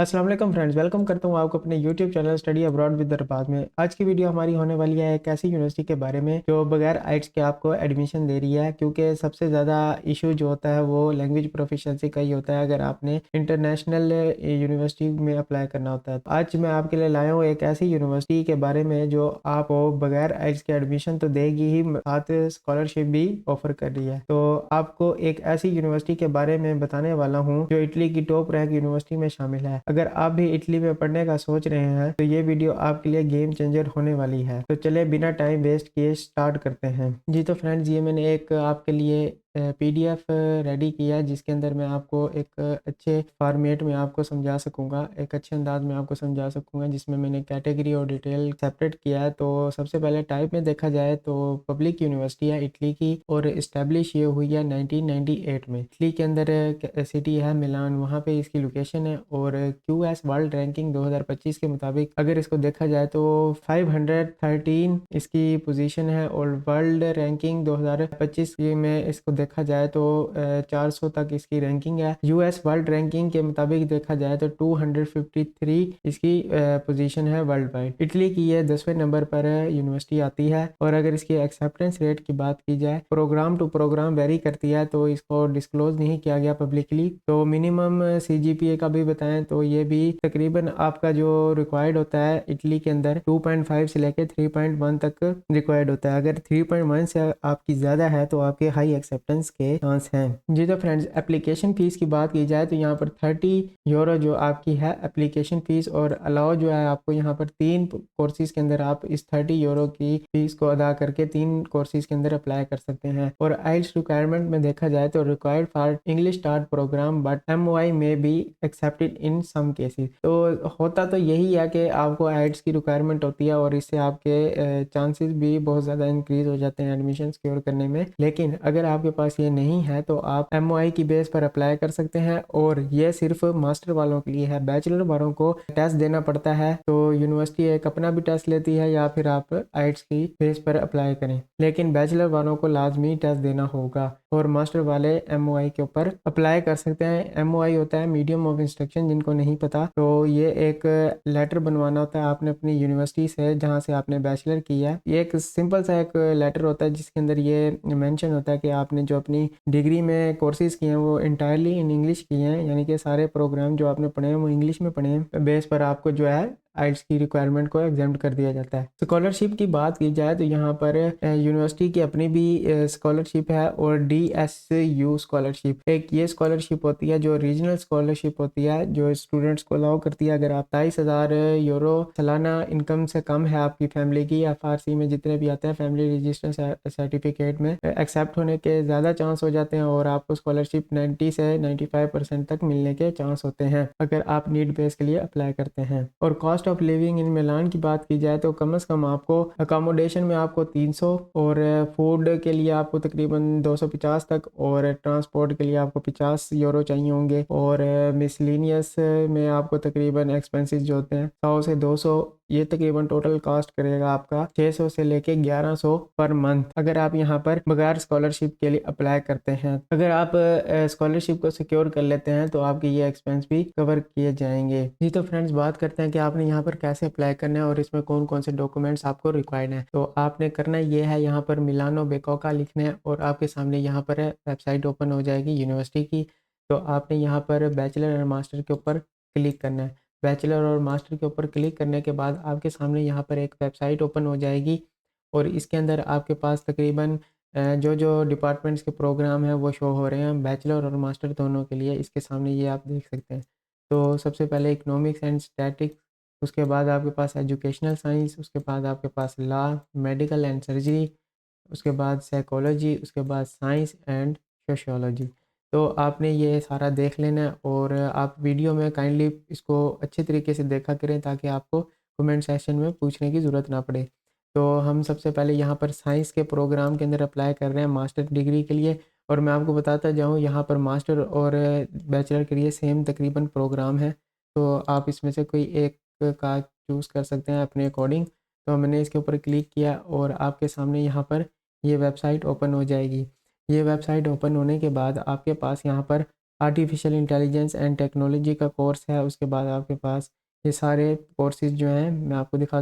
अस्सलाम वालेकुम friends, welcome करता हूँ आपको अपने YouTube channel study abroad with Arbaaz में। आज की वीडियो हमारी होने वाली है एक ऐसी यूनिवर्सिटी के बारे में जो बगैर आइट्स के आपको एडमिशन दे रही है, क्योंकि सबसे ज़्यादा इशू जो होता है वो लैंग्वेज प्रोफिशिएंसी का ही होता है अगर आपने इंटरनेशनल यूनिवर्सिटी में अप्लाई करना होता है। तो आज मैं आपके लिए लाया हूँ एक ऐसी यूनिवर्सिटी के बारे में जो आपको बगैर आइट्स के एडमिशन तो देगी ही, साथ स्कॉलरशिप भी ऑफर कर रही है। तो आपको एक ऐसी यूनिवर्सिटी के बारे में बताने वाला हूँ जो इटली की टॉप रैंक यूनिवर्सिटी में शामिल है। अगर आप भी इटली में पढ़ने का सोच रहे हैं तो ये वीडियो आपके लिए गेम चेंजर होने वाली है। तो चले बिना टाइम वेस्ट किए स्टार्ट करते हैं। जी तो फ्रेंड्स, ये मैंने एक आपके लिए PDF रेडी किया है जिसके अंदर मैं आपको एक अच्छे फॉर्मेट में आपको समझा सकूंगा, एक अच्छे अंदाज में आपको समझा सकूंगा, जिसमें मैंने कैटेगरी और डिटेल सेपरेट किया है। तो सबसे पहले टाइप में देखा जाए तो पब्लिक यूनिवर्सिटी है इटली की और इस्टेब्लिश ये हुई है 1998 में। इटली के अंदर सिटी है मिलान, वहाँ पे इसकी लोकेशन है। और QS वर्ल्ड रैंकिंग 2025 के मुताबिक अगर इसको देखा जाए तो 513 इसकी पोजीशन है और वर्ल्ड रैंकिंग 2025 में इसको देखा जाए तो 400 तक इसकी रैंकिंग है। US वर्ल्ड रैंकिंग के मुताबिक देखा जाए तो 253 इसकी पोजीशन है वर्ल्ड वाइड। इटली की ये 10वें नंबर पर यूनिवर्सिटी आती है। और अगर इसकी एक्सेप्टेंस रेट की बात की जाए, प्रोग्राम टू प्रोग्राम वेरी करती है, तो इसको डिस्क्लोज नहीं किया गया पब्लिकली। तो मिनिमम CGPA का भी बताएं तो ये भी तकरीबन आपका जो रिक्वायर्ड होता है इटली के अंदर 2.5 से लेकर 3.1 तक रिक्वायर्ड होता है। अगर 3.1 से आपकी ज़्यादा है तो आपके हाई एक्सेप्टेंस के चांस हैं। जी तो फ्रेंड्स, एप्लीकेशन फ़ीस की बात की जाए तो यहाँ पर 30 यूरो जो आपकी है एप्लीकेशन फ़ीस, और अलावा जो है आपको यहाँ पर 3 कोर्सेज़ के अंदर आप इस 30 यूरो की फ़ीस को अदा करके 3 कोर्सेज़ के अंदर अप्लाई कर सकते हैं। और आइल्स रिक्वायरमेंट में देखा जाए तो required for English start program but MOI में be accepted in some cases. तो होता तो यही है कि आपको आइल्स की रिक्वायरमेंट होती है और इससे आपके चांसेस भी बहुत ज़्यादा इंक्रीज हो जाते हैं एडमिशन सिक्योर करने में। लेकिन अगर आपके पास ये नहीं है तो आप MOI की बेस पर अप्लाई कर सकते हैं, और ये सिर्फ मास्टर वालों के लिए है। बैचलर वालों को टेस्ट देना पड़ता है, तो यूनिवर्सिटी एक अपना भी टेस्ट लेती है या फिर आप आइट्स की बेस पर अप्लाई करें। लेकिन बैचलर वालों को लाजमी टेस्ट देना होगा और मास्टर वाले MOI के ऊपर अप्लाई कर सकते हैं। MOI होता है मीडियम ऑफ इंस्ट्रक्शन, जिनको नहीं पता तो ये एक लेटर बनवाना होता है आपने अपनी यूनिवर्सिटी से जहाँ से आपने बैचलर किया है। ये एक सिंपल सा एक लेटर होता है जिसके अंदर ये मेंशन होता है कि आपने जो अपनी डिग्री में कोर्सेज किए हैं वो इंटायरली इन इंग्लिश किए हैं, यानी कि सारे प्रोग्राम जो आपने पढ़े हैं वो इंग्लिश में पढ़े हैं। बेस पर आपको जो है आइट्स की रिक्वायरमेंट को एग्जाम्प्ट कर दिया जाता है। स्कॉलरशिप की बात की जाए तो यहाँ पर यूनिवर्सिटी की अपनी भी स्कॉलरशिप है और DSU स्कॉलरशिप, एक ये स्कॉलरशिप होती है जो रीजनल स्कॉलरशिप होती है, जो स्टूडेंट्स को अलाउ करती है अगर आप 22,000 यूरो सालाना इनकम से कम है आपकी फैमिली की, FRC में जितने भी आते हैं फैमिली रजिस्टर सर्टिफिकेट में एक्सेप्ट होने के ज़्यादा चांस हो जाते हैं और आपको स्कॉलरशिप 90 से 95% तक मिलने के चांस होते हैं अगर आप नीड बेस के लिए अप्लाई करते हैं। और कॉस्ट ऑफ लिविंग इन मिलान की बात की जाए तो कम से कम आपको अकोमोडेशन में आपको 300, और फूड के लिए आपको तकरीबन 250 तक, और ट्रांसपोर्ट के लिए आपको 50 यूरो चाहिए होंगे, और मिसलिनियस में आपको तकरीबन एक्सपेंसेस जो होते हैं 100 से 200, ये तकरीबन टोटल कॉस्ट करेगा आपका 600 से लेके 1100 पर मंथ अगर आप यहाँ पर बगैर स्कॉलरशिप के लिए अप्लाई करते हैं। अगर आप स्कॉलरशिप को सिक्योर कर लेते हैं तो आपके ये एक्सपेंस भी कवर किए जाएंगे। जी तो फ्रेंड्स, बात करते हैं कि आपने यहाँ पर कैसे अप्लाई करना है और इसमें कौन कौन से डॉक्यूमेंट्स आपको रिक्वायर्ड हैं। तो आपने करना ये है, यहाँ पर मिलानो बेकोका लिखना है और आपके सामने यहाँ पर वेबसाइट ओपन हो जाएगी यूनिवर्सिटी की। तो आपने यहाँ पर बैचलर और मास्टर के ऊपर क्लिक करना है। बैचलर और मास्टर के ऊपर क्लिक करने के बाद आपके सामने यहाँ पर एक वेबसाइट ओपन हो जाएगी और इसके अंदर आपके पास तकरीबन जो जो डिपार्टमेंट्स के प्रोग्राम हैं वो शो हो रहे हैं बैचलर और मास्टर दोनों के लिए। इसके सामने ये आप देख सकते हैं। तो सबसे पहले इकोनॉमिक्स एंड स्टैटिक्स, उसके बाद आपके पास एजुकेशनल साइंस, उसके बाद आपके पास लॉ, मेडिकल एंड सर्जरी, उसके बाद साइकोलॉजी, उसके बाद साइंस एंड सोशियोलॉजी। तो आपने ये सारा देख लेना है और आप वीडियो में काइंडली इसको अच्छे तरीके से देखा करें ताकि आपको कमेंट सेक्शन में पूछने की ज़रूरत ना पड़े। तो हम सबसे पहले यहाँ पर साइंस के प्रोग्राम के अंदर अप्लाई कर रहे हैं मास्टर डिग्री के लिए, और मैं आपको बताता जाऊँ यहाँ पर मास्टर और बैचलर के लिए सेम तकरीबन प्रोग्राम है। तो आप इसमें से कोई एक का चूज़ कर सकते हैं अपने अकॉर्डिंग। तो मैंने इसके ऊपर क्लिक किया और आपके सामने यहाँ पर ये वेबसाइट ओपन हो जाएगी। ये वेबसाइट ओपन होने के बाद आपके पास यहाँ पर आर्टिफिशियल इंटेलिजेंस एंड टेक्नोलॉजी का कोर्स है। उसके बाद आपके पास ये सारे कोर्सेज जो हैं मैं आपको दिखा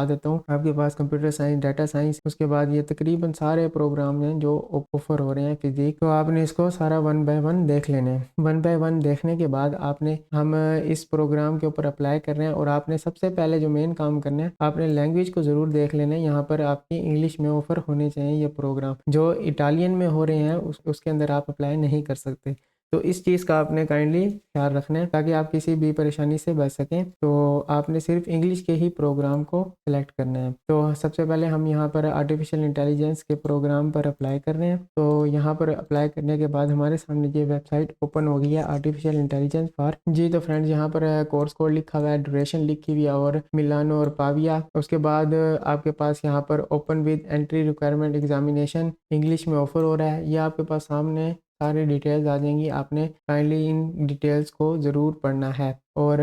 देता हूँ। आपके पास कंप्यूटर साइंस, डाटा साइंस, उसके बाद ये तकरीबन सारे प्रोग्राम हैं जो ऑफर हो रहे हैं फिजिक्स। तो आपने इसको सारा वन बाय वन देख लेना है। वन बाय वन देखने के बाद हम इस प्रोग्राम के ऊपर अप्लाई कर रहे हैं और आपने सबसे पहले जो मेन काम करना है, आपने लैंग्वेज को ज़रूर देख लेना है। यहाँ पर आपकी इंग्लिश में ऑफर होने चाहिए। ये प्रोग्राम जो इटालियन में हो रहे हैं उसके अंदर आप अप्लाई नहीं कर सकते। तो इस चीज़ का आपने काइंडली ख्याल रखना है ताकि आप किसी भी परेशानी से बच सकें। तो आपने सिर्फ इंग्लिश के ही प्रोग्राम को सिलेक्ट करना है। तो सबसे पहले हम यहाँ पर आर्टिफिशियल इंटेलिजेंस के प्रोग्राम पर अप्लाई कर रहे हैं। तो यहाँ पर अप्लाई करने के बाद हमारे सामने ये वेबसाइट ओपन हो गई है, आर्टिफिशियल इंटेलिजेंस फॉर। जी तो फ्रेंड्स, यहाँ पर कोर्स कोड लिखा हुआ है, ड्यूरेशन लिखी हुई है और मिलानो और पाविया। उसके बाद आपके पास यहाँ पर open with entry requirement examination English में ऑफर हो रहा है। ये आपके पास सामने सारी डिटेल्स आ जाएंगी। आपने काइंडली इन डिटेल्स को ज़रूर पढ़ना है और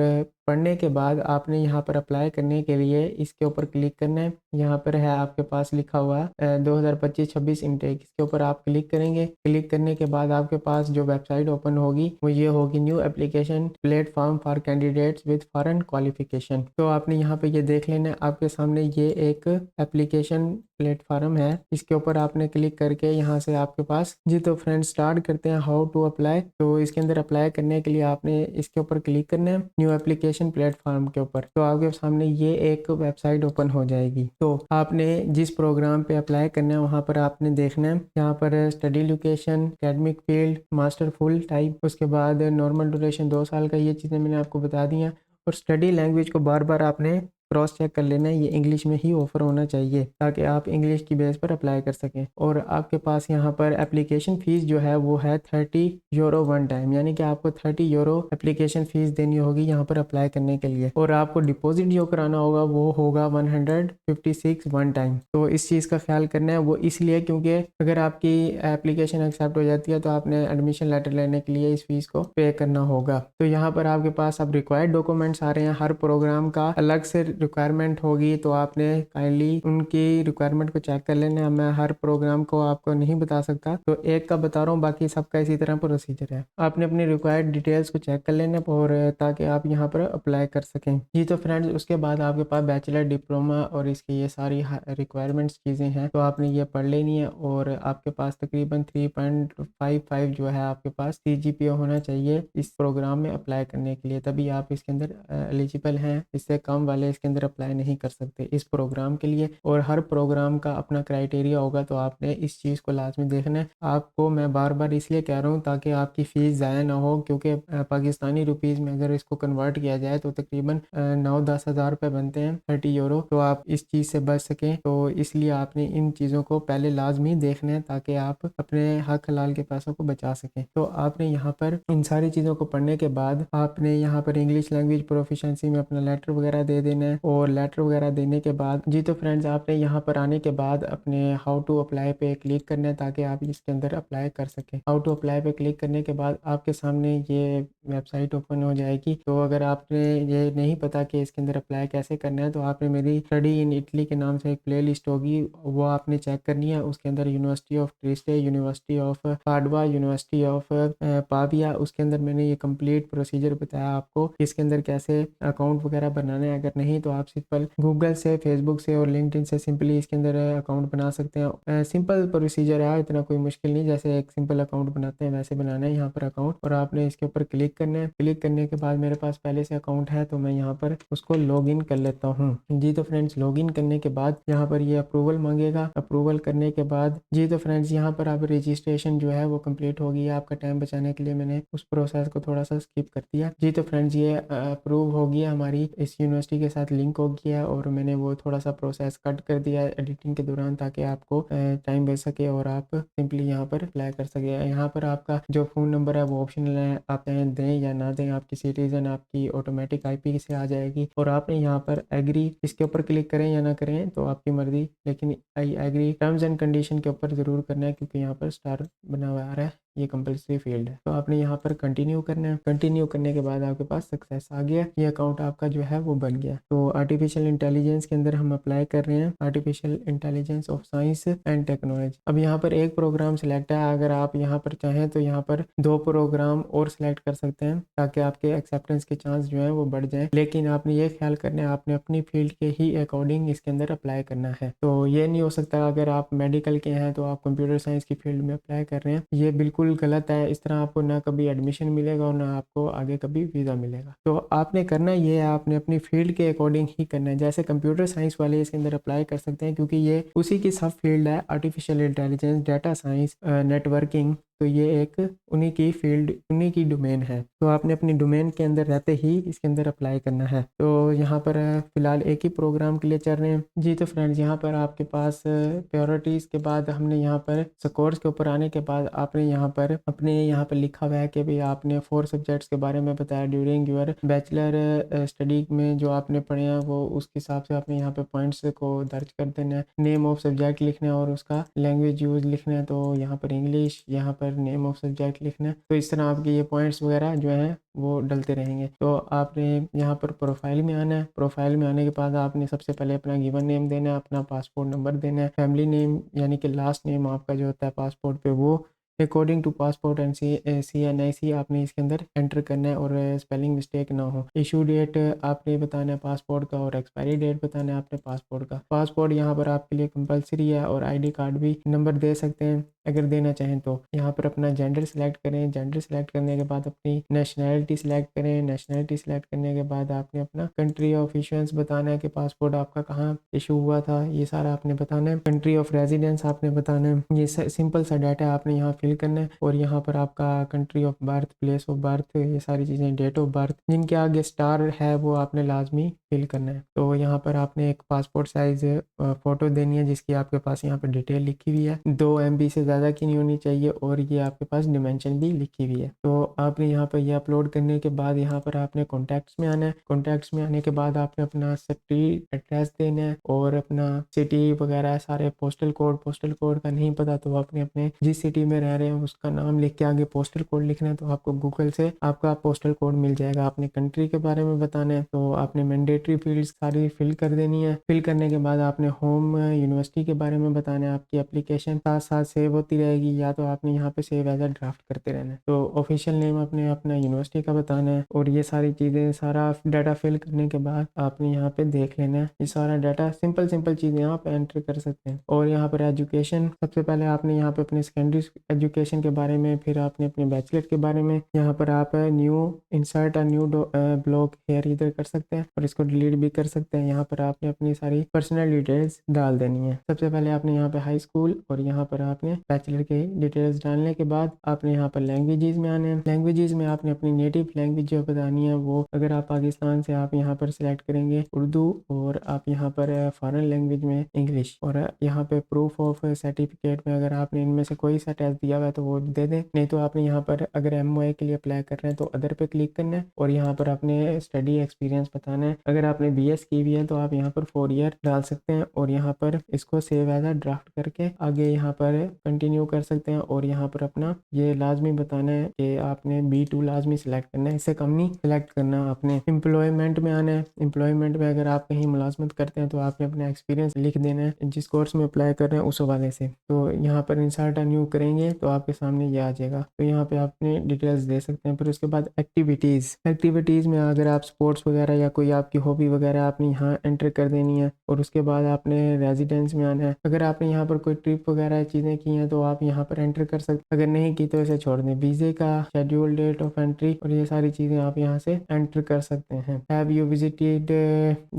पढ़ने के बाद आपने यहाँ पर अप्लाई करने के लिए इसके ऊपर क्लिक करना है। यहाँ पर है आपके पास लिखा हुआ 2025-26 इनटेक, इसके ऊपर आप क्लिक करेंगे। क्लिक करने के बाद आपके पास जो वेबसाइट ओपन होगी वो ये होगी, new application platform for candidates with foreign qualification. तो आपने यहाँ पे ये देख लेना है, आपके सामने ये एक एप्लीकेशन प्लेटफॉर्म है। इसके ऊपर आपने क्लिक करके यहाँ से आपके पास, जी तो फ्रेंड्स स्टार्ट करते हैं हाउ टू अप्लाई। तो इसके अंदर अप्लाई करने के लिए आपने इसके ऊपर क्लिक करना है, न्यू एप्लीकेशन प्लेटफॉर्म के ऊपर। तो आपके सामने ये एक वेबसाइट ओपन हो जाएगी। तो आपने जिस प्रोग्राम पे अप्लाई करना है वहाँ पर आपने देखना है, यहाँ पर study location, academic field, master full type, उसके बाद नॉर्मल ड्यूरेशन 2 साल का। ये चीज़ें मैंने आपको बता दी हैं। और स्टडी लैंग्वेज को बार बार आपने क्रॉस चेक कर लेना है, ये इंग्लिश में ही ऑफर होना चाहिए ताकि आप इंग्लिश की बेस पर अप्लाई कर सकें। और आपके पास यहाँ पर एप्लीकेशन फ़ीस जो है वो है 30 यूरो वन टाइम, यानी कि आपको 30 यूरो एप्लीकेशन फ़ीस देनी होगी यहाँ पर अप्लाई करने के लिए। और आपको डिपॉजिट जो कराना होगा वो होगा 156 वन टाइम। तो इस चीज़ का ख्याल करना है, वो इसलिए क्योंकि अगर आपकी एप्लीकेशन एक्सेप्ट हो जाती है तो आपने एडमिशन लेटर लेने के लिए इस फीस को पे करना होगा। तो यहाँ पर आपके पास अब रिक्वायर्ड डॉक्यूमेंट्स आ रहे हैं। हर प्रोग्राम का अलग से रिक्वायरमेंट होगी, तो आपने काइंडली उनकी रिक्वायरमेंट को चेक कर लेना है। मैं हर प्रोग्राम को आपको नहीं बता सकता, तो एक का बता रहा हूँ, बाकी सबका इसी तरह प्रोसीजर है। आपने अपनी रिक्वायर्ड डिटेल्स को चेक कर लेना और ताकि आप यहाँ पर अप्लाई कर सकें। जी तो फ्रेंड्स, उसके बाद आपके पास बैचलर, डिप्लोमा और इसकी ये सारी रिक्वायरमेंट्स चीज़ें हैं, तो आपने ये पढ़ लेनी है। और आपके पास तकरीबन 3.55 जो है आपके पास CGPA होना चाहिए इस प्रोग्राम में अप्लाई करने के लिए, तभी आप इसके अंदर एलिजिबल हैं। इससे कम वाले इसके अंदर अप्लाई नहीं कर सकते इस प्रोग्राम के लिए। और हर प्रोग्राम का अपना क्राइटेरिया होगा, तो आपने इस चीज़ को लाजमी देखना है। आपको मैं बार बार इसलिए कह रहा हूँ ताकि आपकी फ़ीस ज़ाया ना हो, क्योंकि पाकिस्तानी रुपीज़ में अगर इसको कन्वर्ट किया जाए तो तकरीबन 9-10 हज़ार रुपये बनते हैं, 30 यूरो। तो आप इस चीज़ से बच सकें, तो इसलिए आपने इन चीज़ों को पहले लाजमी देखना है ताकि आप अपने हक हलाल के पैसों को बचा सकें। तो आपने यहाँ पर इन सारी चीज़ों को पढ़ने के बाद आपने यहाँ पर इंग्लिश लैंग्वेज प्रोफिशिएंसी में अपना लेटर वगैरह दे देना है। और लेटर वगैरह देने के बाद, जी तो फ्रेंड्स, आपने यहाँ पर आने के बाद अपने हाउ टू अप्लाई पे क्लिक करना है ताकि आप इसके अंदर अप्लाई कर सकें। हाउ टू अप्लाई पे क्लिक करने के बाद आपके सामने ये वेबसाइट ओपन हो जाएगी। तो अगर आपने ये नहीं पता कि इसके अंदर अप्लाई कैसे करना है, तो आपने मेरी स्टडी इन इटली के नाम से एक प्ले लिस्ट होगी, वो आपने चेक करनी है। उसके अंदर University of Trieste, University of Padua, University of Pavia, उसके अंदर मैंने ये कंप्लीट प्रोसीजर बताया आपको इसके अंदर कैसे अकाउंट वगैरह बनाना है। अगर नहीं तो आप सिंपल गूगल से, फेसबुक से और लिंक्डइन से सिंपली इसके अंदर अकाउंट बना सकते हैं। सिंपल प्रोसीजर है, इतना कोई मुश्किल नहीं, जैसे एक सिंपल अकाउंट बनाते हैं वैसे बनाना है यहाँ पर अकाउंट। और आपने इसके ऊपर क्लिक करना है। क्लिक करने के बाद मेरे पास पहले से अकाउंट है, तो मैं यहाँ पर उसको लॉग इन कर लेता हूँ। जी तो फ्रेंड्स, लॉग इन करने के बाद यहाँ पर ये अप्रूवल मांगेगा। अप्रूवल करने के बाद, जी तो फ्रेंड्स, यहाँ पर अब रजिस्ट्रेशन जो है वो कंप्लीट हो गई है। आपका टाइम बचाने के लिए मैंने उस प्रोसेस को थोड़ा सा स्किप कर दिया। जी तो फ्रेंड्स, ये अप्रूव हो गया, हमारी इस यूनिवर्सिटी के साथ लिंक हो गया है। और मैंने वो थोड़ा सा प्रोसेस कट कर दिया है एडिटिंग के दौरान, ताकि आपको टाइम बच सके और आप सिंपली यहाँ पर अप्लाई कर सके। यहाँ पर आपका जो फ़ोन नंबर है वो ऑप्शनल है, आप दें या ना दें, आपकी सिटीज़न आपकी ऑटोमेटिक IP से आ जाएगी। और आपने यहाँ पर एग्री, इसके ऊपर क्लिक करें या ना करें तो आपकी मर्ज़ी, लेकिन I agree terms and condition के ऊपर ज़रूर करना है, क्योंकि यहाँ पर स्टार बना हुआ आ रहा है। ये कंपल्सरी फील्ड है। तो आपने यहाँ पर कंटिन्यू करना है। कंटिन्यू करने के बाद आपके पास सक्सेस आ गया, ये अकाउंट आपका जो है वो बन गया। तो आर्टिफिशियल इंटेलिजेंस के अंदर हम अप्लाई कर रहे हैं artificial intelligence of science and technology. अब यहाँ पर एक प्रोग्राम सिलेक्ट है, अगर आप यहाँ पर चाहें तो यहाँ पर 2 प्रोग्राम और सिलेक्ट कर सकते हैं ताकि आपके एक्सेप्टेंस के चांस जो है वो बढ़ जाए। लेकिन आपने ये ख्याल करना है आपने अपनी फील्ड के ही अकॉर्डिंग इसके अंदर अप्लाई करना है। तो ये नहीं हो सकता अगर आप मेडिकल के हैं तो आप कंप्यूटर साइंस की फील्ड में अप्लाई कर रहे हैं, ये बिल्कुल गलत है। इस तरह आपको ना कभी एडमिशन मिलेगा और ना आपको आगे कभी वीज़ा मिलेगा। तो आपने करना ये है आपने अपनी फील्ड के अकॉर्डिंग ही करना है। जैसे कंप्यूटर साइंस वाले इसके अंदर अप्लाई कर सकते हैं क्योंकि ये उसी की सब फील्ड है, artificial intelligence, data science, networking. तो ये एक उन्हीं की फील्ड, उन्हीं की डोमेन है। तो आपने अपनी डोमेन के अंदर रहते ही इसके अंदर अप्लाई करना है। तो यहाँ पर फिलहाल एक ही प्रोग्राम के लिए चल रहे हैं जी। तो फ्रेंड्स यहाँ पर आपके पास प्रायोरिटीज़ के बाद हमने यहाँ पर स्कोर्स के ऊपर आने के बाद आपने यहाँ पर अपने यहाँ पर लिखा हुआ है कि भाई आपने 4 सब्जेक्ट्स के बारे में बताया ड्यूरिंग यूर बैचलर स्टडी में जो आपने पढ़े हैं वो उसके हिसाब से आपने यहाँ पर पॉइंट्स को दर्ज कर देना है। नेम ऑफ सब्जेक्ट लिखना है और उसका लैंग्वेज यूज़ लिखना है। तो यहाँ पर इंग्लिश, यहाँ पर नेम ऑफ सब्जेक्ट लिखना है। तो इस तरह आपके ये पॉइंट्स वगैरह जो हैं वो डलते रहेंगे। तो आपने यहाँ पर प्रोफाइल में आना है। प्रोफाइल में आने के बाद आपने सबसे पहले अपना गिवन नेम देना है, अपना पासपोर्ट नंबर देना है, फैमिली नेम यानी कि लास्ट नेम आपका जो होता है पासपोर्ट पे वो according to passport and CNIC आपने इसके अंदर एंटर करना है और स्पेलिंग मिस्टेक ना हो। इशू डेट आपने बताना है पासपोर्ट का और एक्सपायरी डेट बताना है आपने पासपोर्ट का। पासपोर्ट यहाँ पर आपके लिए कंपलसरी है और ID कार्ड भी नंबर दे सकते हैं अगर देना चाहें तो। यहाँ पर अपना जेंडर सेलेक्ट करें। जेंडर सेलेक्ट करने के बाद अपनी नेशनैलिटी सेलेक्ट करें। नेशनैलिटी सेलेक्ट करने के बाद आपने अपना कंट्री ऑफ इशुएंस बताना है कि पासपोर्ट आपका कहाँ इशू हुआ था, ये सारा आपने बताना है। कंट्री ऑफ रेजिडेंस आपने बताना है। ये सिंपल सा डाटा आपने यहाँ फिल करना है और यहाँ पर आपका country of birth, place of birth, ये सारी चीज़ें, डेट ऑफ बर्थ जिनके आगे स्टार है वो आपने लाजमी फिल करना है। तो यहाँ पर आपने एक पासपोर्ट साइज़ फ़ोटो देनी है जिसकी आपके पास यहाँ पर डिटेल लिखी हुई है। 2 MB से ज़्यादा की नहीं होनी चाहिए और ये आपके पास डिमेंशन भी लिखी हुई है। तो आपने यहाँ पर ये अपलोड करने के बाद यहाँ पर आपने कॉन्टैक्ट्स में आना है। कॉन्टैक्ट्स में आने के बाद आपने अपना स्ट्रीट एड्रेस देना है और अपना सिटी वगैरह सारे पोस्टल कोड का नहीं पता तो आपने अपने जिस सिटी में रह रहे हैं उसका नाम लिख के आगे पोस्टल कोड लिखना है। तो आपको गूगल से आपका पोस्टल कोड मिल जाएगा। आपने कंट्री के बारे में बताना है तो आपने मैंडेटरी फील्ड्स सारी फिल कर देनी है। फिल करने के बाद आपने होम यूनिवर्सिटी के बारे में बताना है। आपकी एप्लीकेशन साथ साथ सेव होती रहेगी या तो आपने यहाँ पे सेव एज अ ड्राफ्ट करते रहना है। तो ऑफिशियल नेम आपने अपना यूनिवर्सिटी का बताना है और ये सारी चीज़ें सारा डाटा फिल करने के बाद आपने यहाँ पे देख लेना है। ये सारा डाटा सिंपल चीज़ें यहाँ पे एंटर कर सकते हैं। और यहाँ पर एजुकेशन सबसे पहले आपने यहाँ पे अपने सेकेंडरी एजुकेशन के बारे में, फिर आपने अपने बैचलर के बारे में, यहाँ पर आप new insert new block here इधर कर सकते हैं और इसको डिलीट भी कर सकते हैं। यहाँ पर आपने अपनी सारी पर्सनल डिटेल्स डाल देनी है। सबसे पहले आपने यहाँ पे हाई स्कूल और यहाँ पर आपने बैचलर के डिटेल्स डालने के बाद आपने यहाँ पर लैंग्वेजेस में आने हैं। लैंग्वेजेस में आपने अपनी नेटिव लैंग्वेज जो बतानी है वो, अगर आप पाकिस्तान से आप यहाँ पर सिलेक्ट करेंगे उर्दू और आप यहाँ पर फॉरेन लैंग्वेज में इंग्लिश और यहाँ पे प्रूफ ऑफ सर्टिफिकेट में अगर आपने इनमें से कोई सा टेस्ट दिया हुआ है तो वो दे दें। नहीं तो आपने यहाँ पर अगर MOA के लिए अप्लाई कर रहे हैं तो अदर पे क्लिक करना है और यहाँ पर अपने स्टडी एक्सपीरियंस बताना है। अगर आपने BS की भी है तो आप यहाँ पर 4 ईयर डाल सकते हैं और यहाँ पर इसको सेव एज अ ड्राफ्ट करके आगे यहाँ पर कंटिन्यू कर सकते हैं। और यहाँ पर अपना ये लाजमी बताना है कि आपने B2 लाजमी सिलेक्ट करना है, इससे कम नहीं सिलेक्ट करना। आपने एम्प्लॉयमेंट में आना है। एम्प्लॉयमेंट में अगर आप कहीं मुलाजमत करते हैं तो आपने अपना एक्सपीरियंस लिख देना है जिस कोर्स में अप्लाई कर रहे हैं उस हवाले से। तो यहाँ पर इंसर्ट न्यू करेंगे तो आपके सामने ये आ जाएगा। तो यहाँ पे आपने डिटेल्स दे सकते हैं। फिर उसके बाद एक्टिविटीज़ में अगर आप स्पोर्ट्स वगैरह या कोई आपकी हॉबी वगैरह आपने यहाँ एंटर कर देनी है और उसके बाद आपने रेजिडेंस में आना है। अगर आपने यहाँ पर कोई ट्रिप वगैरह चीज़ें की हैं तो आप यहाँ पर एंटर कर सकते, अगर नहीं की तो इसे छोड़ दें। वीज़े का शेड्यूल, डेट ऑफ एंट्री और ये सारी चीज़ें आप यहाँ से एंटर कर सकते हैं। हैव यू विजिटेड,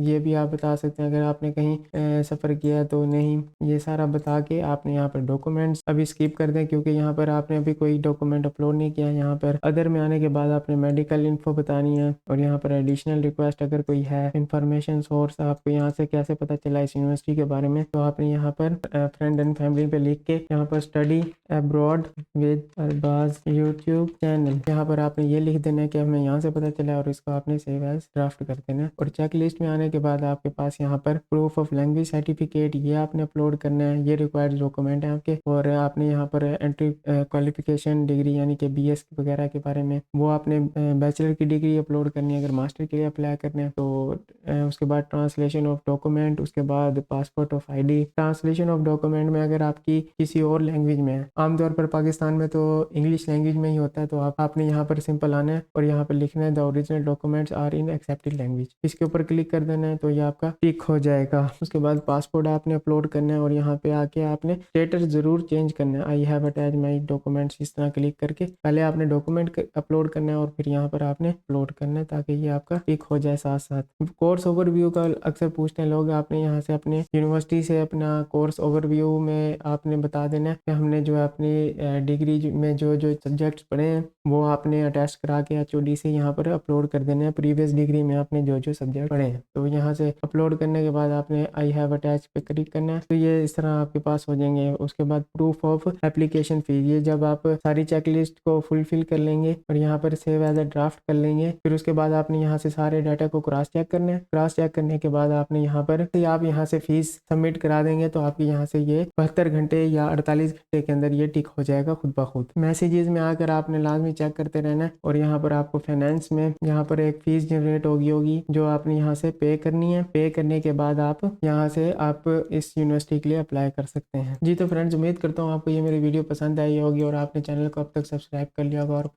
ये भी आप बता सकते हैं अगर आपने कहीं सफ़र किया तो नहीं, ये सारा बता के आपने यहाँ पर डॉक्यूमेंट्स अभी स्किप कर दें क्योंकि यहाँ पर आपने अभी कोई डॉक्यूमेंट अपलोड नहीं किया। यहाँ पर अदर में आने के बाद आपने मेडिकल इन्फो बतानी है और यहाँ पर एडिशनल रिक्वेस्ट अगर कोई है, इंफॉर्मेशन सोर्स आपको यहाँ से कैसे पता चला इस यूनिवर्सिटी के बारे में, तो आपने यहाँ पर फ्रेंड एंड फैमिली पे लिख के यहाँ पर study abroad with Arbaaz YouTube channel, यहाँ पर आपने ये लिख देना है कि हमें यहाँ से पता चला और इसको आपने सेव एज ड्राफ्ट कर देना है। और चेक लिस्ट में आने के बाद आपके पास यहाँ पर प्रूफ ऑफ लैंग्वेज सर्टिफिकेट ये आपने अपलोड करना है, ये रिक्वायर्ड डॉक्यूमेंट है आपके। और आपने यहाँ पर एंट्री क्वालिफिकेशन डिग्री यानी कि BS वगैरह के बारे में, वो आपने बैचलर की डिग्री अपलोड करनी है अगर मास्टर के लिए अप्लाई करने हैं तो। उसके बाद ट्रांसलेशन ऑफ डॉक्यूमेंट, उसके बाद passport of ID। Translation of document में अगर आपकी किसी और लैंग्वेज में है, आमतौर पर पाकिस्तान में तो इंग्लिश लैंग्वेज में ही होता है, तो आपने यहाँ पर सिंपल आना है और यहाँ पर लिखना है the original documents are in accepted language. इसके ऊपर क्लिक कर देना है तो ये आपका टिक हो जाएगा। उसके बाद पासपोर्ट आपने अपलोड करना है और यहाँ पे आके आपने स्टेटस जरूर चेंज करना है, I have attach my documents, इस तरह क्लिक करके पहले आपने डॉक्यूमेंट अपलोड करना है और फिर यहाँ पर आपने अपलोड करना है ताकि ये आपका टिक हो जाए साथ साथ। कोर्स ओवरव्यू का अक्सर पूछते हैं लोग, आपने यहाँ से अपने यूनिवर्सिटी से अपना कोर्स ओवरव्यू में आपने बता देना है कि हमने जो अपनी डिग्री में जो जो सब्जेक्ट्स पढ़े हैं वो आपने अटैच करा के HOD से यहाँ पर अपलोड कर देना है, प्रीवियस डिग्री में आपने जो जो सब्जेक्ट पढ़े हैं। तो यहाँ से अपलोड करने के बाद आपने आई हैव अटैच पे क्लिक करना है, तो ये इस तरह आपके पास हो जाएंगे। उसके बाद प्रूफ ऑफ एप्लीकेशन फीस, ये जब आप सारी चेकलिस्ट को फुलफिल कर लेंगे और यहाँ पर सेव एज अ ड्राफ्ट कर लेंगे, फिर उसके बाद आपने यहाँ से सारे डाटा को क्रॉस चेक करना है। क्रॉस चेक करने के बाद आपने यहाँ पर आप यहाँ से फीस सबमिट करा देंगे तो आपके यहाँ से ये 72 घंटे या 48 घंटे के अंदर ये टिक हो जाएगा खुद ब खुद। मैसेजेस में आकर आपने लाजमी चेक करते रहना है और यहाँ पर आपको फाइनेंस में यहाँ पर एक फीस जनरेट होगी जो आपने यहाँ से पे करनी है। पे करने के बाद आप यहाँ से आप इस यूनिवर्सिटी के लिए अप्लाई कर सकते हैं। जी तो फ्रेंड्स, उम्मीद करता हूँ आपको ये मेरी वीडियो पसंद आई होगी और आपने चैनल को अब तक सब्सक्राइब कर लिया होगा और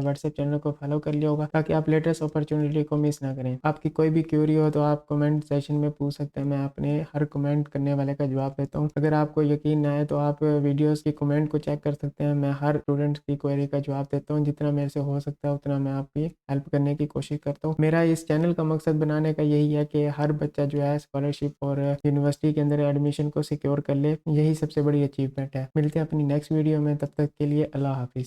व्हाट्सएप चैनल को फॉलो कर लिया होगा ताकि आप लेटेस्ट अपॉर्चुनिटी को मिस ना करें। आपकी कोई भी क्यूरी हो तो आप कमेंट सेक्शन में पूछ सकते हैं, मैं अपने हर कमेंट करने वाले का जवाब देता हूँ। अगर आपको यकीन ना आए तो आप वीडियोस की कमेंट को चेक कर सकते हैं, मैं हर स्टूडेंट्स की क्वेरी का जवाब देता हूँ। जितना मेरे से हो सकता है उतना मैं आपकी हेल्प करने की कोशिश करता हूँ। मेरा इस चैनल का मकसद बनाने का यही है कि हर बच्चा जो है स्कॉलरशिप और यूनिवर्सिटी के अंदर एडमिशन को सिक्योर कर ले, यही सबसे बड़ी अचीवमेंट है। मिलते हैं अपनी नेक्स्ट वीडियो में, तब तक के लिए अल्लाह हाफिज़।